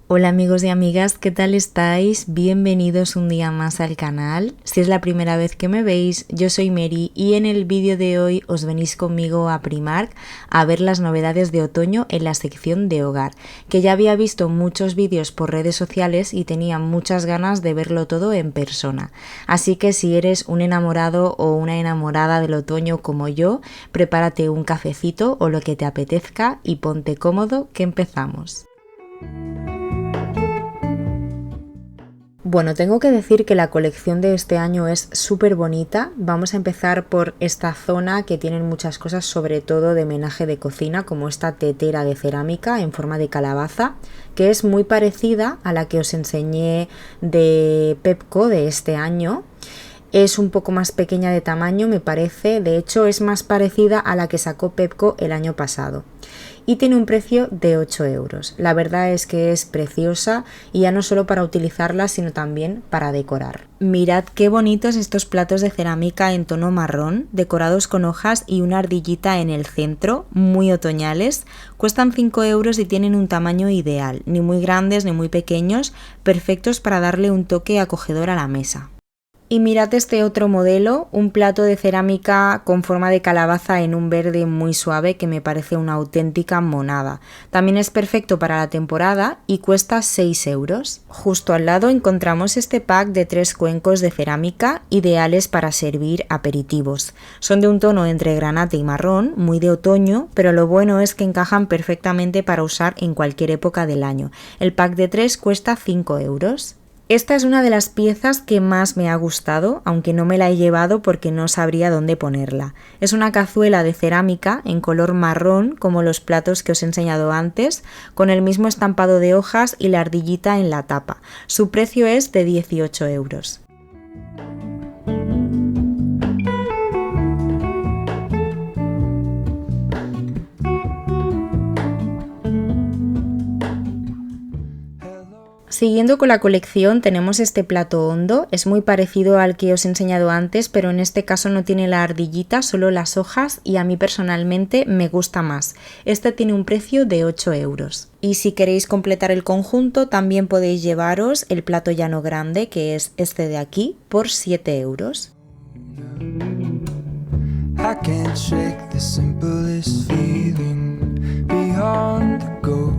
Hola amigos y amigas, ¿qué tal estáis? Bienvenidos un día más al canal. Si es la primera vez que me veis, yo soy Mary y en el vídeo de hoy os venís conmigo a Primark a ver las novedades de otoño en la sección de hogar, que ya había visto muchos vídeos por redes sociales y tenía muchas ganas de verlo todo en persona. Así que si eres un enamorado o una enamorada del otoño como yo, prepárate un cafecito o lo que te apetezca y ponte cómodo que empezamos. Bueno, tengo que decir que la colección de este año es súper bonita. Vamos a empezar por esta zona que tienen muchas cosas, sobre todo de menaje de cocina, como esta tetera de cerámica en forma de calabaza, que es muy parecida a la que os enseñé de Pepco de este año. Es un poco más pequeña de tamaño, me parece. De hecho, es más parecida a la que sacó Pepco el año pasado. Y tiene un precio de 8 euros. La verdad es que es preciosa y ya no solo para utilizarla, sino también para decorar. Mirad qué bonitos estos platos de cerámica en tono marrón, decorados con hojas y una ardillita en el centro, muy otoñales. Cuestan 5 euros y tienen un tamaño ideal, ni muy grandes ni muy pequeños, perfectos para darle un toque acogedor a la mesa. Y mirad este otro modelo, un plato de cerámica con forma de calabaza en un verde muy suave que me parece una auténtica monada. También es perfecto para la temporada y cuesta 6 euros. Justo al lado encontramos este pack de 3 cuencos de cerámica ideales para servir aperitivos. Son de un tono entre granate y marrón, muy de otoño, pero lo bueno es que encajan perfectamente para usar en cualquier época del año. El pack de 3 cuesta 5 euros. Esta es una de las piezas que más me ha gustado, aunque no me la he llevado porque no sabría dónde ponerla. Es una cazuela de cerámica en color marrón, como los platos que os he enseñado antes, con el mismo estampado de hojas y la ardillita en la tapa. Su precio es de 18 euros. Siguiendo con la colección tenemos este plato hondo, es muy parecido al que os he enseñado antes, pero en este caso no tiene la ardillita, solo las hojas y a mí personalmente me gusta más. Este tiene un precio de 8 euros. Y si queréis completar el conjunto también podéis llevaros el plato llano grande, que es este de aquí, por 7 euros. I can't shake the simplest feeling beyond the ghost.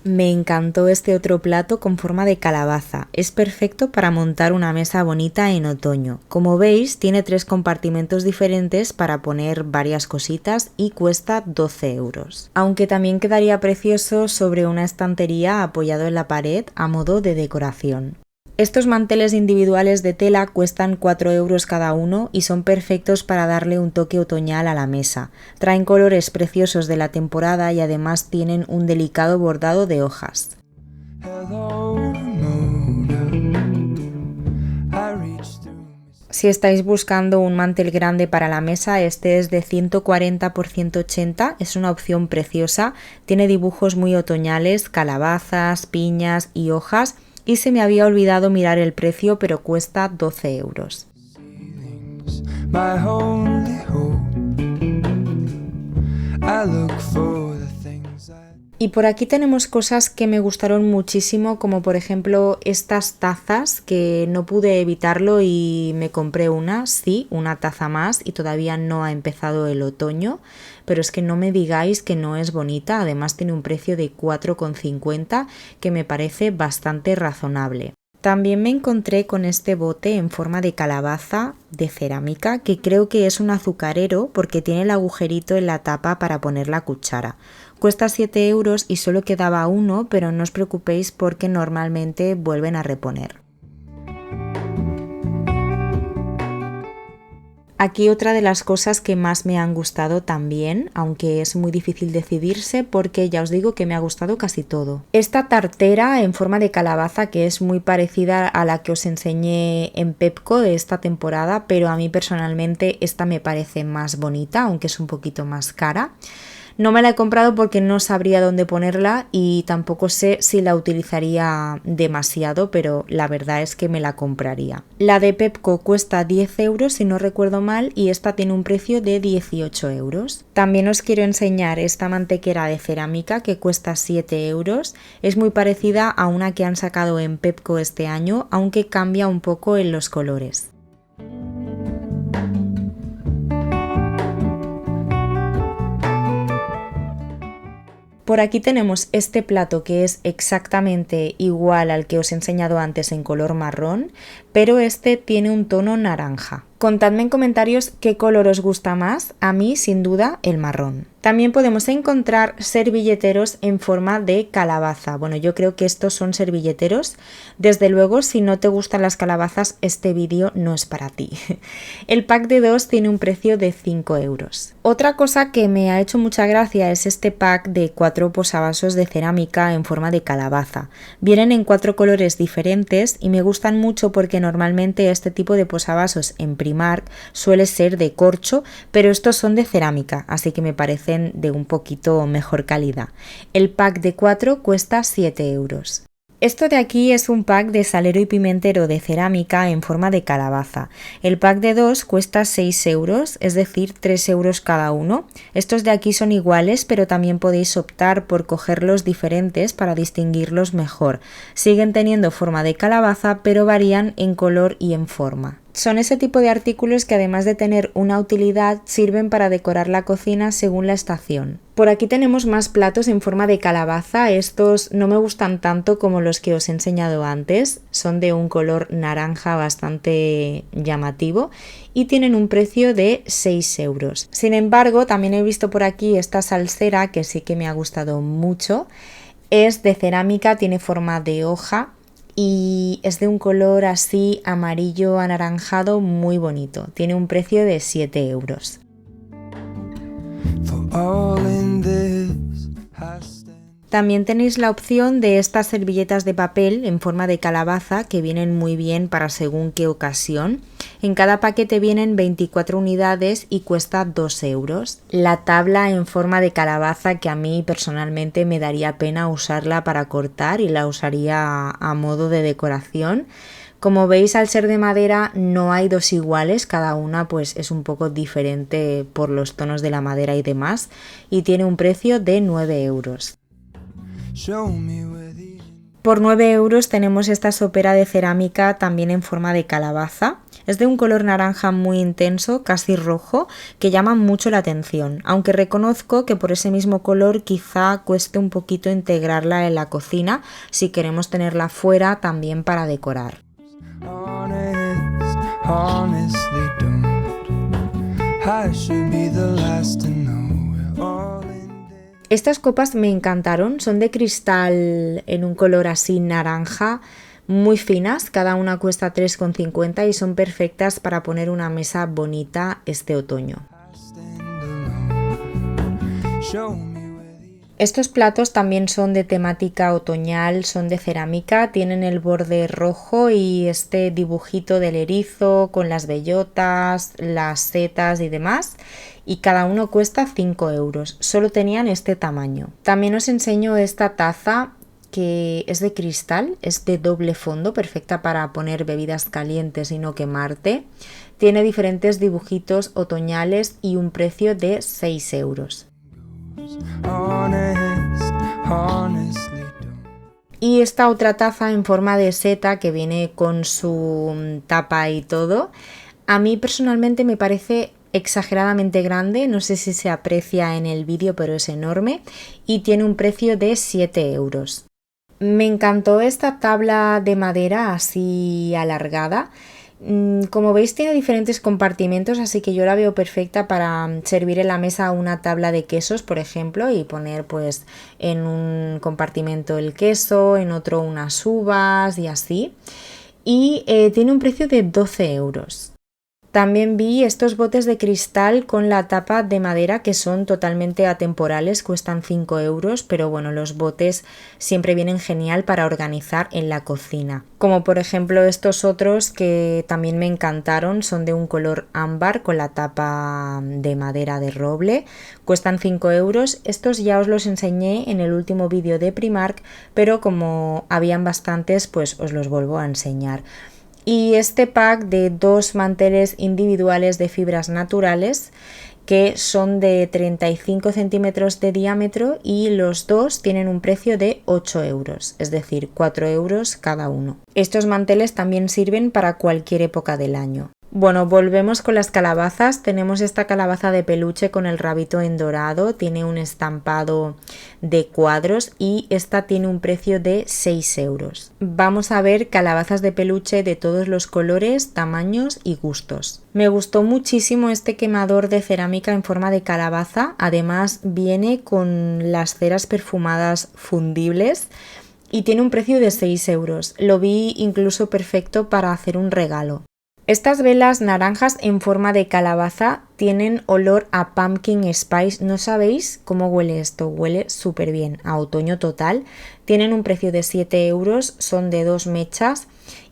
Me encantó este otro plato con forma de calabaza. Es perfecto para montar una mesa bonita en otoño. Como veis, tiene 3 compartimentos diferentes para poner varias cositas y cuesta 12 euros. Aunque también quedaría precioso sobre una estantería apoyado en la pared a modo de decoración. Estos manteles individuales de tela cuestan 4 euros cada uno y son perfectos para darle un toque otoñal a la mesa. Traen colores preciosos de la temporada y además tienen un delicado bordado de hojas. Si estáis buscando un mantel grande para la mesa, este es de 140 por 180, es una opción preciosa, tiene dibujos muy otoñales, calabazas, piñas y hojas. Y se me había olvidado mirar el precio, pero cuesta 12 euros. Y por aquí tenemos cosas que me gustaron muchísimo, como por ejemplo estas tazas, que no pude evitarlo y me compré una taza más y todavía no ha empezado el otoño, pero es que no me digáis que no es bonita, además tiene un precio de 4,50 que me parece bastante razonable. También me encontré con este bote en forma de calabaza de cerámica, que creo que es un azucarero porque tiene el agujerito en la tapa para poner la cuchara. Cuesta 7 euros y solo quedaba uno, pero no os preocupéis porque normalmente vuelven a reponer. Aquí otra de las cosas que más me han gustado también, aunque es muy difícil decidirse porque ya os digo que me ha gustado casi todo. Esta tartera en forma de calabaza, que es muy parecida a la que os enseñé en Pepco de esta temporada, pero a mí personalmente esta me parece más bonita, aunque es un poquito más cara. No me la he comprado porque no sabría dónde ponerla y tampoco sé si la utilizaría demasiado, pero la verdad es que me la compraría. La de Pepco cuesta 10 euros si no recuerdo mal y esta tiene un precio de 18 euros. También os quiero enseñar esta mantequera de cerámica que cuesta 7 euros. Es muy parecida a una que han sacado en Pepco este año, aunque cambia un poco en los colores. Por aquí tenemos este plato que es exactamente igual al que os he enseñado antes en color marrón, pero este tiene un tono naranja. Contadme en comentarios qué color os gusta más, a mí sin duda el marrón. También podemos encontrar servilleteros en forma de calabaza. Bueno, yo creo que estos son servilleteros. Desde luego, si no te gustan las calabazas, este vídeo no es para ti. El pack de 2 tiene un precio de 5 euros. Otra cosa que me ha hecho mucha gracia es este pack de 4 posavasos de cerámica en forma de calabaza. Vienen en 4 colores diferentes y me gustan mucho porque normalmente este tipo de posavasos en Primark suele ser de corcho, pero estos son de cerámica, así que me parecen de un poquito mejor calidad. El pack de 4 cuesta 7 euros. Esto de aquí es un pack de salero y pimentero de cerámica en forma de calabaza. El pack de 2 cuesta 6 euros, es decir, 3 euros cada uno. Estos de aquí son iguales, pero también podéis optar por cogerlos diferentes para distinguirlos mejor. Siguen teniendo forma de calabaza, pero varían en color y en forma. Son ese tipo de artículos que además de tener una utilidad, sirven para decorar la cocina según la estación. Por aquí tenemos más platos en forma de calabaza. Estos no me gustan tanto como los que os he enseñado antes. Son de un color naranja bastante llamativo y tienen un precio de 6 euros. Sin embargo, también he visto por aquí esta salsera que sí que me ha gustado mucho. Es de cerámica, tiene forma de hoja y es de un color así amarillo anaranjado muy bonito. Tiene un precio de 7 euros. También tenéis la opción de estas servilletas de papel en forma de calabaza que vienen muy bien para según qué ocasión. En cada paquete vienen 24 unidades y cuesta 2 euros. La tabla en forma de calabaza que a mí personalmente me daría pena usarla para cortar y la usaría a modo de decoración. Como veis, al ser de madera no hay dos iguales, cada una pues es un poco diferente por los tonos de la madera y demás y tiene un precio de 9 euros. Por 9 euros tenemos esta sopera de cerámica también en forma de calabaza. Es de un color naranja muy intenso, casi rojo, que llama mucho la atención, aunque reconozco que por ese mismo color quizá cueste un poquito integrarla en la cocina si queremos tenerla fuera también para decorar. Estas copas me encantaron, son de cristal en un color así naranja, muy finas, cada una cuesta 3,50 y son perfectas para poner una mesa bonita este otoño. Estos platos también son de temática otoñal, son de cerámica, tienen el borde rojo y este dibujito del erizo con las bellotas, las setas y demás. Y cada uno cuesta 5 euros, solo tenían este tamaño. También os enseño esta taza que es de cristal, es de doble fondo, perfecta para poner bebidas calientes y no quemarte. Tiene diferentes dibujitos otoñales y un precio de 6 euros. Y esta otra taza en forma de seta que viene con su tapa y todo, a mí personalmente me parece exageradamente grande, no sé si se aprecia en el vídeo, pero es enorme y tiene un precio de 7 euros. Me encantó esta tabla de madera así alargada. Como veis tiene diferentes compartimentos, así que yo la veo perfecta para servir en la mesa una tabla de quesos, por ejemplo, y poner pues en un compartimento el queso, en otro unas uvas y así. Y tiene un precio de 12 euros. También vi estos botes de cristal con la tapa de madera que son totalmente atemporales, cuestan 5 euros, pero bueno, los botes siempre vienen genial para organizar en la cocina. Como por ejemplo estos otros que también me encantaron, son de un color ámbar con la tapa de madera de roble, cuestan 5 euros. Estos ya os los enseñé en el último vídeo de Primark, pero como habían bastantes, pues os los vuelvo a enseñar. Y este pack de 2 manteles individuales de fibras naturales que son de 35 centímetros de diámetro y los dos tienen un precio de 8 euros, es decir, 4 euros cada uno. Estos manteles también sirven para cualquier época del año. Bueno, volvemos con las calabazas. Tenemos esta calabaza de peluche con el rabito en dorado, tiene un estampado de cuadros y esta tiene un precio de 6 euros. Vamos a ver calabazas de peluche de todos los colores, tamaños y gustos. Me gustó muchísimo este quemador de cerámica en forma de calabaza, además viene con las ceras perfumadas fundibles y tiene un precio de 6 euros. Lo vi incluso perfecto para hacer un regalo. Estas velas naranjas en forma de calabaza tienen olor a pumpkin spice. No sabéis cómo huele esto, huele súper bien, a otoño total. Tienen un precio de 7 euros, son de 2 mechas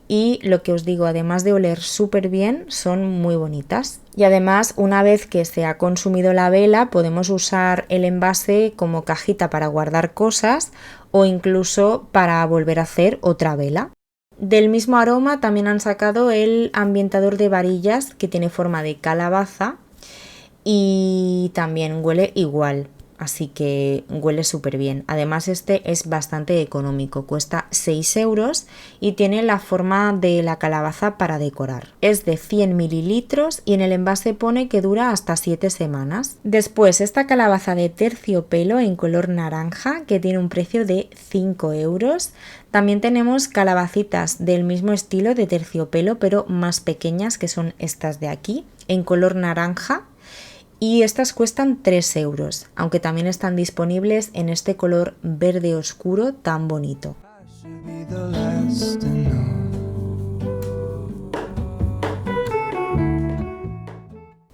y lo que os digo, además de oler súper bien, son muy bonitas. Y además, una vez que se ha consumido la vela, podemos usar el envase como cajita para guardar cosas o incluso para volver a hacer otra vela. Del mismo aroma también han sacado el ambientador de varillas que tiene forma de calabaza y también huele igual, así que huele súper bien. Además este es bastante económico, cuesta 6 euros y tiene la forma de la calabaza para decorar. Es de 100 mililitros y en el envase pone que dura hasta 7 semanas. Después esta calabaza de terciopelo en color naranja que tiene un precio de 5 euros. También tenemos calabacitas del mismo estilo de terciopelo pero más pequeñas, que son estas de aquí, en color naranja. Y estas cuestan 3 euros, aunque también están disponibles en este color verde oscuro tan bonito.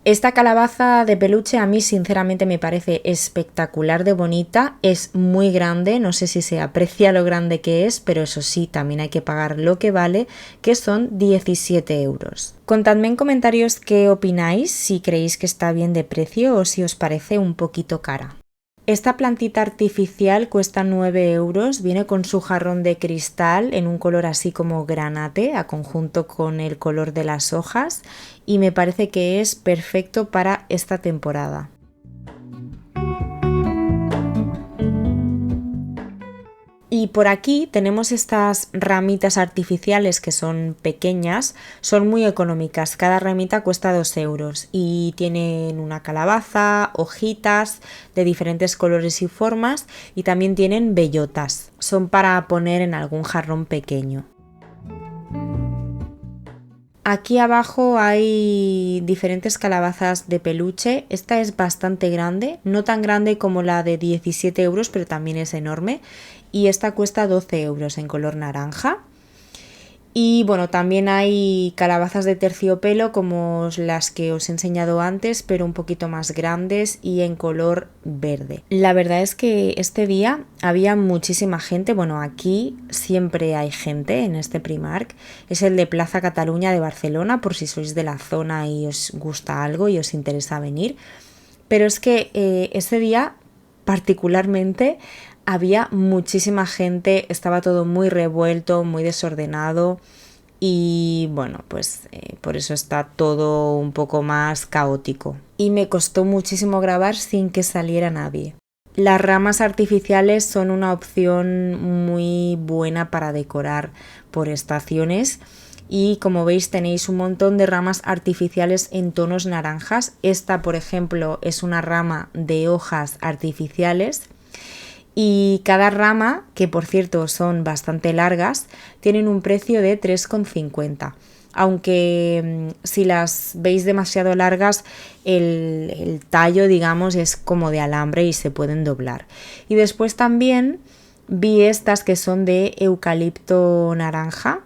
Esta calabaza de peluche a mí sinceramente me parece espectacular de bonita, es muy grande, no sé si se aprecia lo grande que es, pero eso sí, también hay que pagar lo que vale, que son 17 euros. Contadme en comentarios qué opináis, si creéis que está bien de precio o si os parece un poquito cara. Esta plantita artificial cuesta 9 euros, viene con su jarrón de cristal en un color así como granate, a conjunto con el color de las hojas, y me parece que es perfecto para esta temporada. Y por aquí tenemos estas ramitas artificiales que son pequeñas, son muy económicas, cada ramita cuesta 2 euros y tienen una calabaza, hojitas de diferentes colores y formas y también tienen bellotas, son para poner en algún jarrón pequeño. Aquí abajo hay diferentes calabazas de peluche, esta es bastante grande, no tan grande como la de 17 euros, pero también es enorme y esta cuesta 12 euros en color naranja. Y bueno, también hay calabazas de terciopelo como las que os he enseñado antes, pero un poquito más grandes y en color verde. La verdad es que este día había muchísima gente, bueno, aquí siempre hay gente en este Primark, es el de Plaza Cataluña de Barcelona, por si sois de la zona y os gusta algo y os interesa venir. Pero es que este día particularmente había muchísima gente, estaba todo muy revuelto, muy desordenado y bueno, pues por eso está todo un poco más caótico. Y me costó muchísimo grabar sin que saliera nadie. Las ramas artificiales son una opción muy buena para decorar por estaciones. Y como veis tenéis un montón de ramas artificiales en tonos naranjas. Esta, por ejemplo, es una rama de hojas artificiales. Y cada rama, que por cierto son bastante largas, tienen un precio de 3,50. Aunque si las veis demasiado largas, el tallo, digamos, es como de alambre y se pueden doblar. Y después también vi estas que son de eucalipto naranja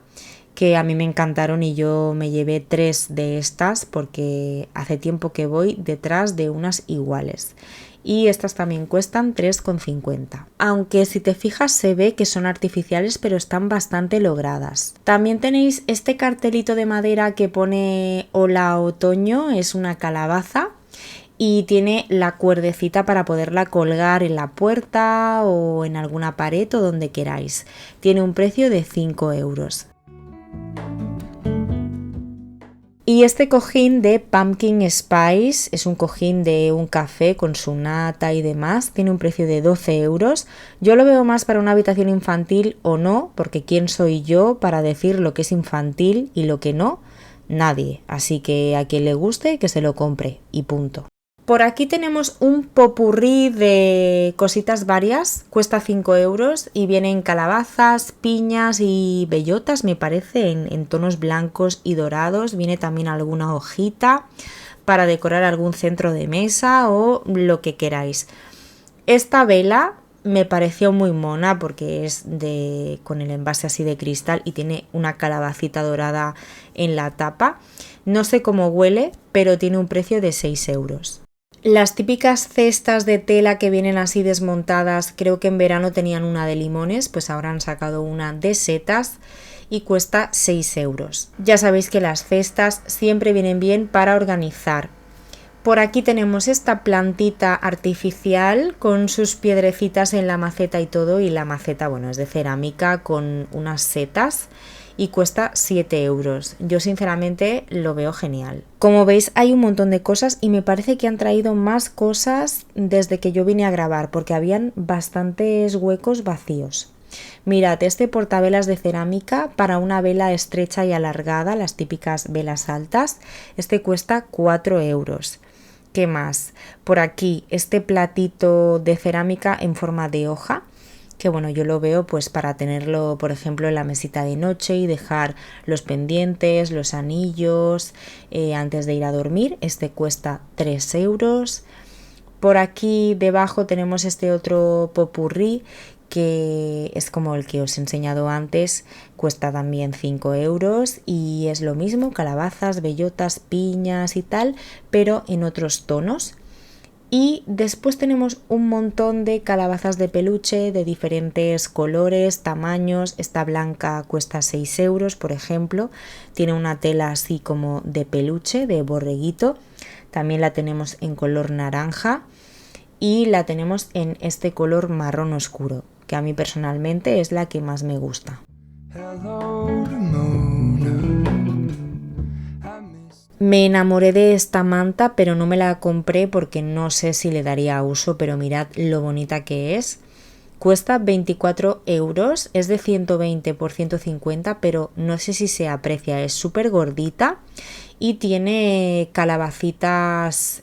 que a mí me encantaron y yo me llevé 3 de estas porque hace tiempo que voy detrás de unas iguales. Y estas también cuestan 3,50. Aunque si te fijas se ve que son artificiales, pero están bastante logradas. También tenéis este cartelito de madera que pone Hola Otoño, es una calabaza. Y tiene la cuerdecita para poderla colgar en la puerta o en alguna pared o donde queráis. Tiene un precio de 5 euros. Y este cojín de Pumpkin Spice es un cojín de un café con su nata y demás. Tiene un precio de 12 euros. Yo lo veo más para una habitación infantil o no, porque ¿quién soy yo para decir lo que es infantil y lo que no? Nadie. Así que a quien le guste que se lo compre y punto. Por aquí tenemos un popurrí de cositas varias, cuesta 5 euros y vienen calabazas, piñas y bellotas, me parece, en tonos blancos y dorados. Viene también alguna hojita para decorar algún centro de mesa o lo que queráis. Esta vela me pareció muy mona porque es con el envase así de cristal y tiene una calabacita dorada en la tapa. No sé cómo huele, pero tiene un precio de 6 euros. Las típicas cestas de tela que vienen así desmontadas, creo que en verano tenían una de limones, pues ahora han sacado una de setas y cuesta 6 euros. Ya sabéis que las cestas siempre vienen bien para organizar. Por aquí tenemos esta plantita artificial con sus piedrecitas en la maceta y todo, y la maceta, bueno, es de cerámica con unas setas y cuesta 7 euros. Yo sinceramente lo veo genial. Como veis hay un montón de cosas y me parece que han traído más cosas desde que yo vine a grabar porque habían bastantes huecos vacíos. Mirad, este portavelas de cerámica para una vela estrecha y alargada, las típicas velas altas, este cuesta 4 euros. ¿Qué más? Por aquí este platito de cerámica en forma de hoja, que bueno, yo lo veo pues para tenerlo, por ejemplo, en la mesita de noche y dejar los pendientes, los anillos antes de ir a dormir. Este cuesta 3 euros. Por aquí debajo tenemos este otro popurrí que es como el que os he enseñado antes, cuesta también 5 euros y es lo mismo, calabazas, bellotas, piñas y tal, pero en otros tonos. Y después tenemos un montón de calabazas de peluche de diferentes colores, tamaños. Esta blanca cuesta 6 euros, por ejemplo. Tiene una tela así como de peluche, de borreguito. También la tenemos en color naranja y la tenemos en este color marrón oscuro, que a mí personalmente es la que más me gusta. Me enamoré de esta manta, pero no me la compré porque no sé si le daría uso, pero mirad lo bonita que es. Cuesta 24 euros, es de 120 por 150, pero no sé si se aprecia, es súper gordita y tiene calabacitas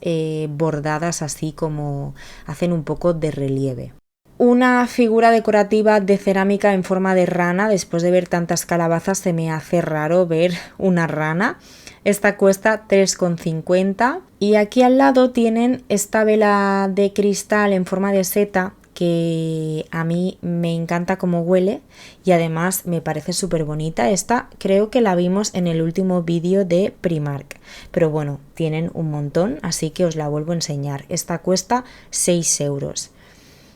bordadas así como hacen un poco de relieve. Una figura decorativa de cerámica en forma de rana. Después de ver tantas calabazas se me hace raro ver una rana. Esta cuesta 3,50 y aquí al lado tienen esta vela de cristal en forma de seta que a mí me encanta cómo huele y además me parece súper bonita. Esta creo que la vimos en el último vídeo de Primark, pero bueno, tienen un montón, así que os la vuelvo a enseñar. Esta cuesta 6 euros.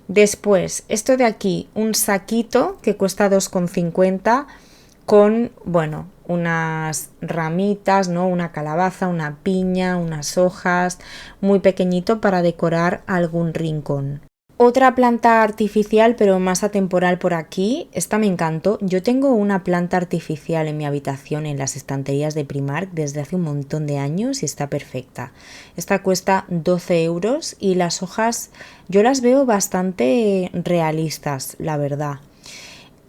Después, esto de aquí, un saquito que cuesta 2,50 con, bueno, unas ramitas, ¿no? Una calabaza, una piña, unas hojas, muy pequeñito para decorar algún rincón. Otra planta artificial, pero más atemporal por aquí, esta me encantó. Yo tengo una planta artificial en mi habitación en las estanterías de Primark desde hace un montón de años y está perfecta. Esta cuesta 12 euros y las hojas yo las veo bastante realistas, la verdad.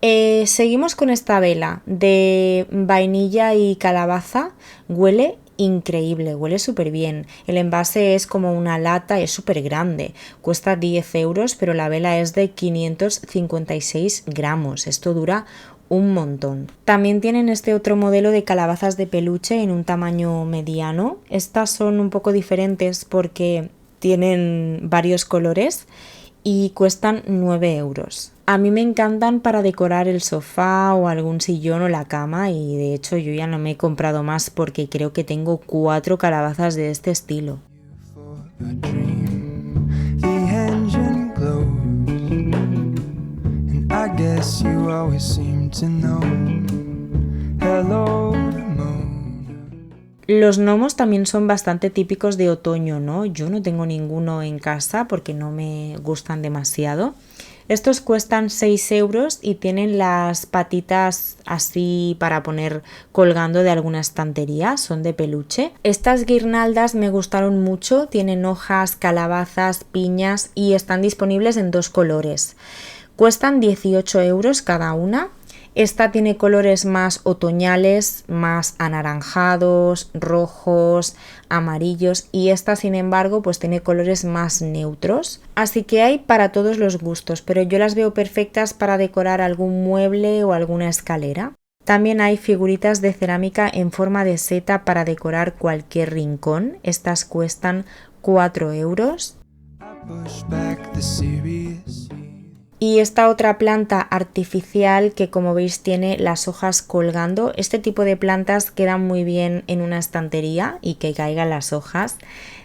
Seguimos con esta vela de vainilla y calabaza, huele increíble, huele súper bien. El envase es como una lata, es súper grande, cuesta 10 euros, pero la vela es de 556 gramos, esto dura un montón. También tienen este otro modelo de calabazas de peluche en un tamaño mediano. Estas son un poco diferentes porque tienen varios colores y cuestan 9 euros. A mí me encantan para decorar el sofá o algún sillón o la cama y de hecho yo ya no me he comprado más porque creo que tengo 4 calabazas de este estilo. Los gnomos también son bastante típicos de otoño, ¿no? Yo no tengo ninguno en casa porque no me gustan demasiado. Estos cuestan 6 euros y tienen las patitas así para poner colgando de alguna estantería, son de peluche. Estas guirnaldas me gustaron mucho, tienen hojas, calabazas, piñas y están disponibles en 2 colores. Cuestan 18 euros cada una. Esta tiene colores más otoñales, más anaranjados, rojos, amarillos y esta sin embargo pues tiene colores más neutros. Así que hay para todos los gustos, pero yo las veo perfectas para decorar algún mueble o alguna escalera. También hay figuritas de cerámica en forma de seta para decorar cualquier rincón. Estas cuestan 4 euros. Y esta otra planta artificial que como veis tiene las hojas colgando. Este tipo de plantas quedan muy bien en una estantería y que caigan las hojas.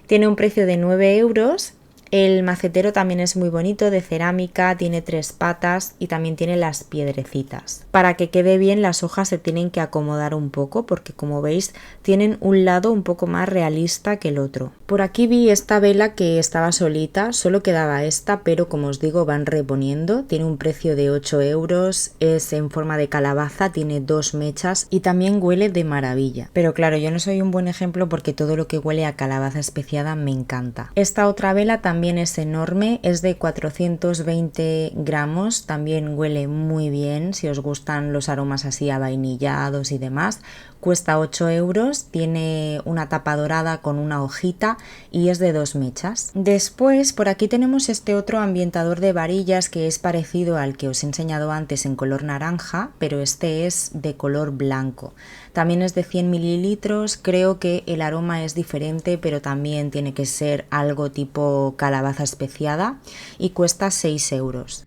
Tiene un precio de 9 euros. El macetero también es muy bonito, de cerámica, tiene 3 patas y también tiene las piedrecitas. Para que quede bien las hojas se tienen que acomodar un poco porque como veis tienen un lado un poco más realista que el otro. Por aquí vi esta vela que estaba solita, solo quedaba esta, pero como os digo van reponiendo. Tiene un precio de 8 euros, es en forma de calabaza, tiene 2 mechas y también huele de maravilla. Pero claro, yo no soy un buen ejemplo porque todo lo que huele a calabaza especiada me encanta. Esta otra vela también es enorme, es de 420 gramos, también huele muy bien si os gustan los aromas así avainillados y demás. Cuesta 8 euros, tiene una tapa dorada con una hojita y es de 2 mechas. Después por aquí tenemos este otro ambientador de varillas que es parecido al que os he enseñado antes en color naranja, pero este es de color blanco. También es de 100 mililitros, creo que el aroma es diferente, pero también tiene que ser algo tipo calabaza especiada y cuesta 6 euros.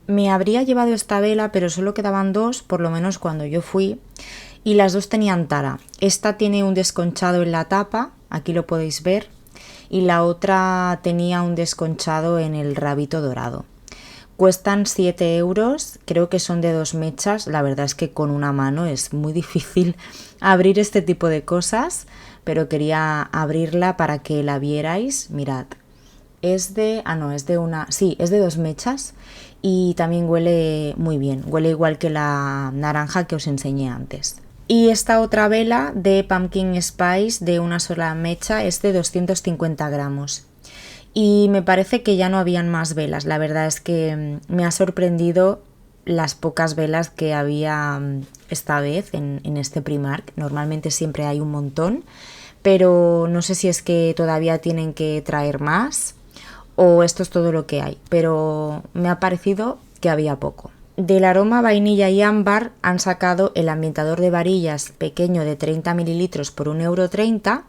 Me habría llevado esta vela, pero solo quedaban 2, por lo menos cuando yo fui, y las 2 tenían tara. Esta tiene un desconchado en la tapa, aquí lo podéis ver, y la otra tenía un desconchado en el rabito dorado. Cuestan 7 euros, creo que son de 2 mechas, la verdad es que con una mano es muy difícil abrir este tipo de cosas, pero quería abrirla para que la vierais, mirad. Es de 2 mechas y también huele muy bien, huele igual que la naranja que os enseñé antes. Y esta otra vela de Pumpkin Spice de una sola mecha es de 250 gramos. Y me parece que ya no habían más velas, la verdad es que me ha sorprendido las pocas velas que había esta vez en este Primark. Normalmente siempre hay un montón, pero no sé si es que todavía tienen que traer más o esto es todo lo que hay, pero me ha parecido que había poco. Del aroma vainilla y ámbar han sacado el ambientador de varillas pequeño de 30 mililitros por 1,30 €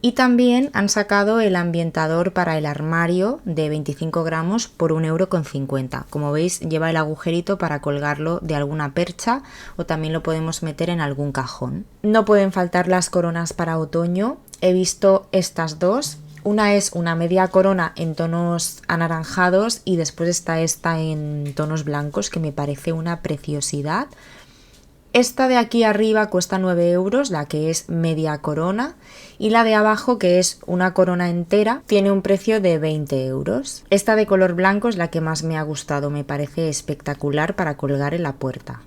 y también han sacado el ambientador para el armario de 25 gramos por 1,50 €. Como veis lleva el agujerito para colgarlo de alguna percha o también lo podemos meter en algún cajón. No pueden faltar las coronas para otoño, he visto estas dos. Una es una media corona en tonos anaranjados y después está esta en tonos blancos que me parece una preciosidad. Esta de aquí arriba cuesta 9 euros, la que es media corona, y la de abajo, que es una corona entera, tiene un precio de 20 euros. Esta de color blanco es la que más me ha gustado, me parece espectacular para colgar en la puerta.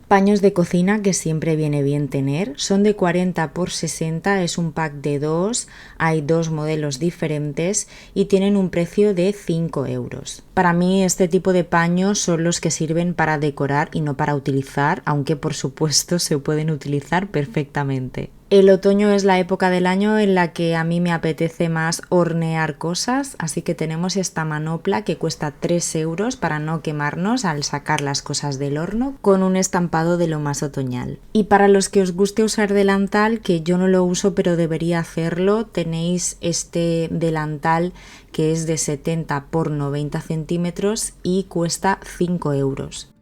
Paños de cocina que siempre viene bien tener, son de 40 por 60, es un pack de 2, hay 2 modelos diferentes y tienen un precio de 5 euros. Para mí este tipo de paños son los que sirven para decorar y no para utilizar, aunque por supuesto se pueden utilizar perfectamente. El otoño es la época del año en la que a mí me apetece más hornear cosas, así que tenemos esta manopla que cuesta 3 euros para no quemarnos al sacar las cosas del horno, con un estampado de lo más otoñal. Y para los que os guste usar delantal, que yo no lo uso pero debería hacerlo, tenéis este delantal que es de 70 por 90 centímetros y cuesta 5 euros.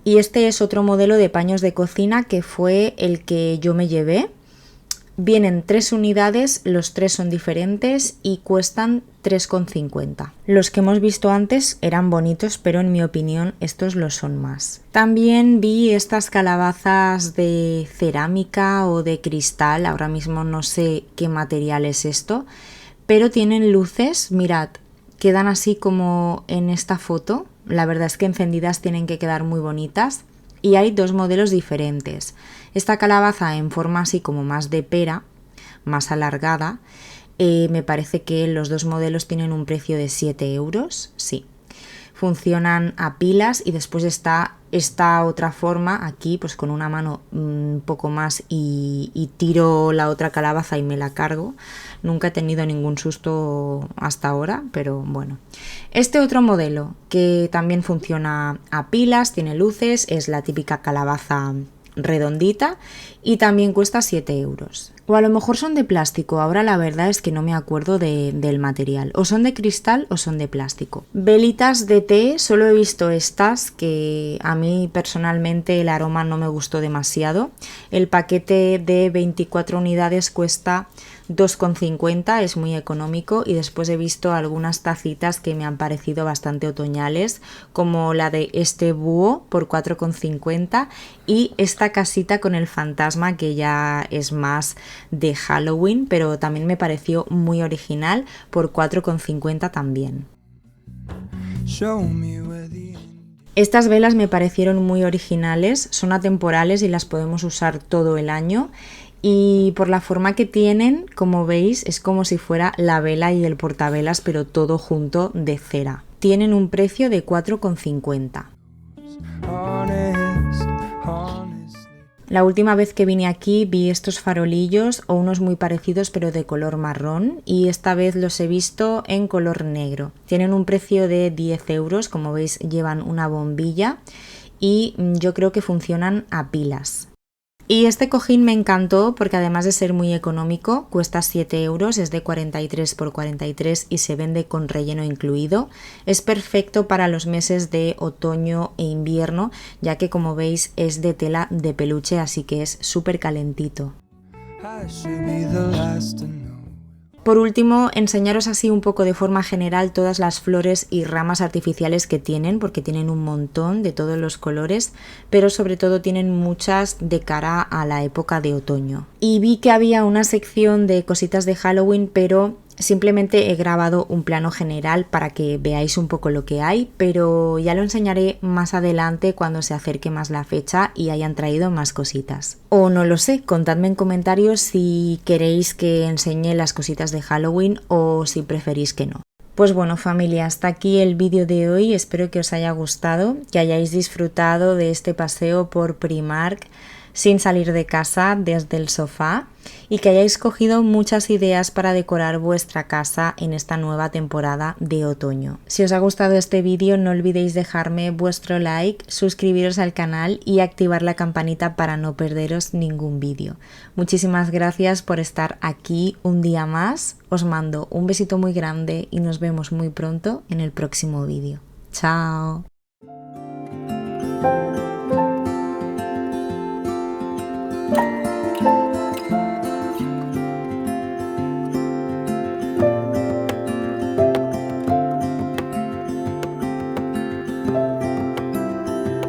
Y este es otro modelo de paños de cocina que fue el que yo me llevé. Vienen 3 unidades, los 3 son diferentes y cuestan 3,50. Los que hemos visto antes eran bonitos, pero en mi opinión estos lo son más. También vi estas calabazas de cerámica o de cristal, ahora mismo no sé qué material es esto, pero tienen luces, mirad, quedan así como en esta foto. La verdad es que encendidas tienen que quedar muy bonitas y hay 2 modelos diferentes. Esta calabaza en forma así como más de pera, más alargada, me parece que los 2 modelos tienen un precio de 7 euros, sí. Funcionan a pilas y después está esta otra forma aquí, pues con una mano un poco más y tiro la otra calabaza y me la cargo. Nunca he tenido ningún susto hasta ahora, pero bueno. Este otro modelo que también funciona a pilas, tiene luces, es la típica calabaza redondita y también cuesta 7 euros. O a lo mejor son de plástico, ahora la verdad es que no me acuerdo del material. O son de cristal o son de plástico. Velitas de té, solo he visto estas, que a mí personalmente el aroma no me gustó demasiado. El paquete de 24 unidades cuesta 2,50, es muy económico, y después he visto algunas tacitas que me han parecido bastante otoñales, como la de este búho por 4,50 y esta casita con el fantasma que ya es más de Halloween, pero también me pareció muy original por 4,50 también. Estas velas me parecieron muy originales, son atemporales y las podemos usar todo el año. Y por la forma que tienen, como veis, es como si fuera la vela y el portavelas, pero todo junto de cera. Tienen un precio de 4,50. La última vez que vine aquí vi estos farolillos o unos muy parecidos pero de color marrón, y esta vez los he visto en color negro. Tienen un precio de 10 euros, como veis llevan una bombilla y yo creo que funcionan a pilas. Y este cojín me encantó porque además de ser muy económico, cuesta 7 euros, es de 43 por 43 y se vende con relleno incluido. Es perfecto para los meses de otoño e invierno, ya que como veis es de tela de peluche, así que es súper calentito. Por último, enseñaros así un poco de forma general todas las flores y ramas artificiales que tienen, porque tienen un montón de todos los colores, pero sobre todo tienen muchas de cara a la época de otoño. Y vi que había una sección de cositas de Halloween, pero simplemente he grabado un plano general para que veáis un poco lo que hay, pero ya lo enseñaré más adelante cuando se acerque más la fecha y hayan traído más cositas. O no lo sé, contadme en comentarios si queréis que enseñe las cositas de Halloween o si preferís que no. Pues bueno, familia, hasta aquí el vídeo de hoy, espero que os haya gustado, que hayáis disfrutado de este paseo por Primark sin salir de casa, desde el sofá, y que hayáis cogido muchas ideas para decorar vuestra casa en esta nueva temporada de otoño. Si os ha gustado este vídeo, no olvidéis dejarme vuestro like, suscribiros al canal y activar la campanita para no perderos ningún vídeo. Muchísimas gracias por estar aquí un día más, os mando un besito muy grande y nos vemos muy pronto en el próximo vídeo. ¡Chao!